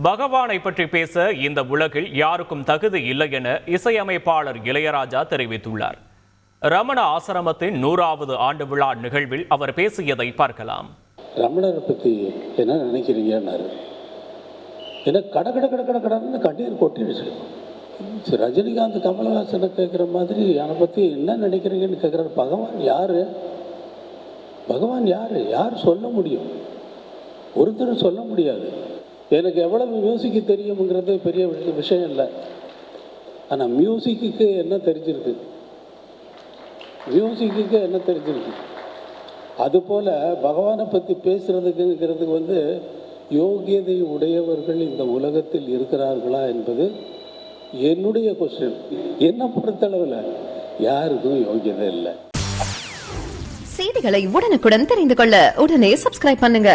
பகவானை பற்றி பேச இந்த உலகில் யாருக்கும் தகுதி இல்லை என இசையமைப்பாளர் இளையராஜா தெரிவித்துள்ளார். ரமண ஆசிரமத்தின் 100வது ஆண்டு விழா நிகழ்வில் அவர் பேசியதை பார்க்கலாம். ரமணரை பற்றி என்ன நினைக்கிறீங்கன்னாரு. எனக்கு கடன்னு கண்ணீர் கொட்டிடுச்சு. ரஜினிகாந்த் கமல்ஹாசனை கேட்குற மாதிரி என்னை பற்றி என்ன நினைக்கிறீங்கன்னு கேட்குறாரு. பகவான் யார் சொல்ல முடியும்? ஒருத்தரும் சொல்ல முடியாது. எனக்கு எவ்வளவு மியூசிக்கு தெரியுங்கிறது பெரிய விஷயம் இல்லை. ஆனால் மியூசிக்கு என்ன தெரிஞ்சிருக்கு, அதுபோல் பகவானை பற்றி பேசுகிறதுக்கு யோகியதை உடையவர்கள் இந்த உலகத்தில் இருக்கிறார்களா என்பது என்னுடைய கொஸ்டின். என்னை பொறுத்தளவில் யாருக்கும் யோகியதை இல்லை. செய்திகளை உடனுக்குடன் தெரிந்து கொள்ள உடனே சப்ஸ்கிரைப் பண்ணுங்க.